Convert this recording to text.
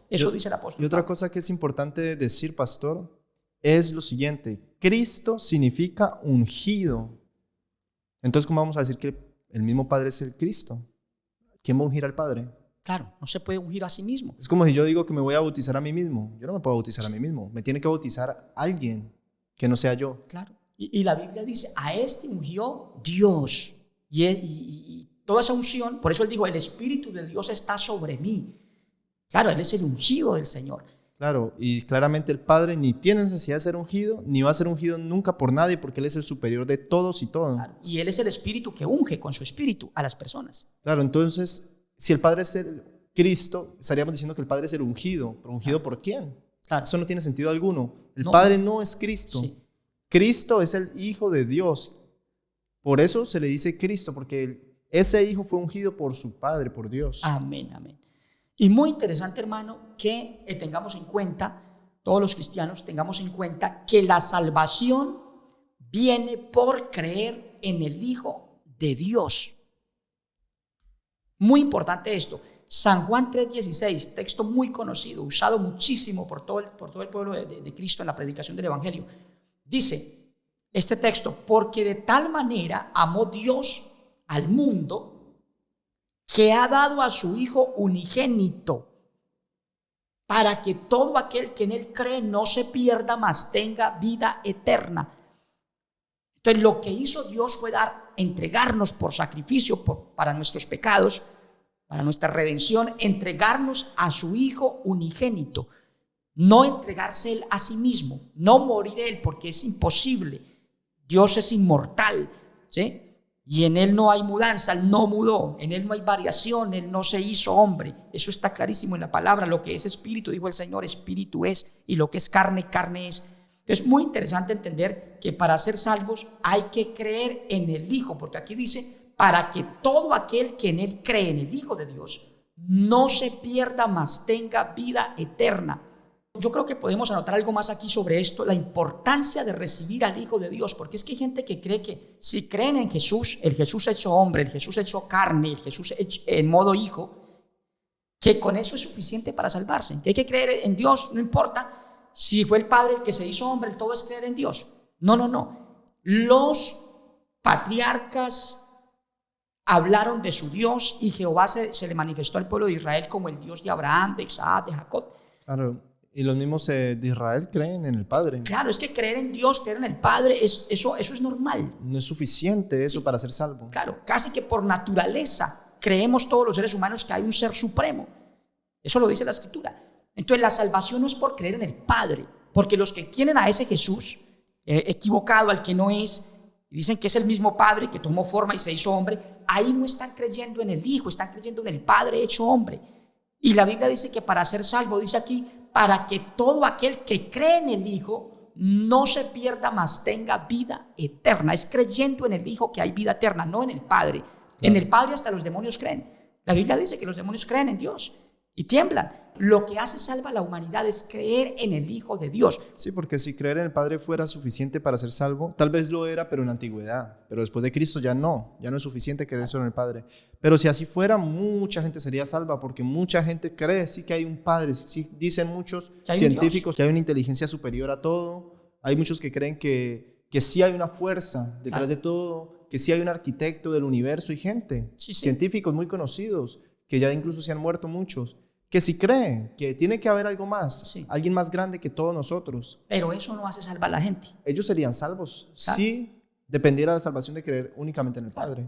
Eso dice el apóstol Y otra Pablo. cosa que es importante decir, pastor, es lo siguiente: Cristo significa ungido. Entonces, ¿cómo vamos a decir que el mismo Padre es el Cristo? ¿Quién va a ungir al Padre? Claro, no se puede ungir a sí mismo. Es como si yo digo que me voy a bautizar a mí mismo. Yo no me puedo bautizar a mí mismo. Me tiene que bautizar alguien que no sea yo. Claro. Y la Biblia dice, a este ungió Dios. Y toda esa unción, por eso él dijo, el Espíritu de Dios está sobre mí. Claro, él es el ungido del Señor. Claro, y claramente el Padre ni tiene necesidad de ser ungido, ni va a ser ungido nunca por nadie, porque Él es el superior de todos y todo. Claro. Y él es el Espíritu que unge con su Espíritu a las personas. Claro, entonces, si el Padre es el Cristo, estaríamos diciendo que el Padre es el ungido. ¿Pero ungido por quién? Claro. Eso no tiene sentido alguno. El No. Padre no es Cristo. Sí. Cristo es el Hijo de Dios. Por eso se le dice Cristo, porque ese Hijo fue ungido por su Padre, por Dios. Amén, amén. Y muy interesante, hermano, que tengamos en cuenta, todos los cristianos tengamos en cuenta que la salvación viene por creer en el Hijo de Dios. Muy importante esto. San Juan 3:16, texto muy conocido, usado muchísimo por todo el pueblo de Cristo en la predicación del Evangelio. Dice este texto, porque de tal manera amó Dios al mundo que ha dado a su Hijo unigénito, para que todo aquel que en Él cree no se pierda, mas tenga vida eterna. Entonces lo que hizo Dios fue entregarnos por sacrificio para nuestros pecados, para nuestra redención, entregarnos a su Hijo unigénito, no entregarse Él a sí mismo, no morir Él, porque es imposible. Dios es inmortal, ¿sí? Y en Él no hay mudanza, Él no mudó, en Él no hay variación, Él no se hizo hombre. Eso está clarísimo en la palabra. Lo que es espíritu, dijo el Señor, espíritu es, y lo que es carne, carne es. Es muy interesante entender que para ser salvos hay que creer en el Hijo, porque aquí dice, para que todo aquel que en Él cree, en el Hijo de Dios, no se pierda, mas tenga vida eterna. Yo creo que podemos anotar algo más aquí sobre esto, la importancia de recibir al Hijo de Dios, porque es que hay gente que cree que si creen en Jesús, el Jesús hecho hombre, el Jesús hecho carne, el Jesús hecho en modo hijo, que con eso es suficiente para salvarse, que hay que creer en Dios, no importa si fue el Padre el que se hizo hombre, todo es creer en Dios. No. Los patriarcas hablaron de su Dios y Jehová se le manifestó al pueblo de Israel como el Dios de Abraham, de Isaac, de Jacob. Claro. Y los mismos de Israel creen en el Padre. Claro, es que creer en Dios, creer en el Padre, eso es normal. No es suficiente eso para ser salvo. Claro, casi que por naturaleza creemos todos los seres humanos que hay un ser supremo. Eso lo dice la Escritura. Entonces la salvación no es por creer en el Padre, porque los que tienen a ese Jesús equivocado, al que no es, y dicen que es el mismo Padre que tomó forma y se hizo hombre, ahí no están creyendo en el Hijo, están creyendo en el Padre hecho hombre. Y la Biblia dice que para ser salvo, dice aquí, para que todo aquel que cree en el Hijo no se pierda, mas tenga vida eterna. Es creyendo en el Hijo que hay vida eterna, no en el Padre. Claro. En el Padre hasta los demonios creen. La Biblia dice que los demonios creen en Dios y tiemblan. Lo que hace salva a la humanidad es creer en el Hijo de Dios. Sí, porque si creer en el Padre fuera suficiente para ser salvo, tal vez lo era, pero en la antigüedad. Pero después de Cristo ya no es suficiente creer solo en el Padre. Pero si así fuera, mucha gente sería salva, porque mucha gente cree sí que hay un Padre. Sí, dicen muchos científicos que hay una inteligencia superior a todo. Hay muchos que creen que sí hay una fuerza detrás de todo, que sí hay un arquitecto del universo y gente, científicos muy conocidos, que ya incluso se han muerto muchos, que si creen que tiene que haber algo más, alguien más grande que todos nosotros. Pero eso no hace salvar a la gente. Ellos serían salvos si dependiera la salvación de creer únicamente en el Padre.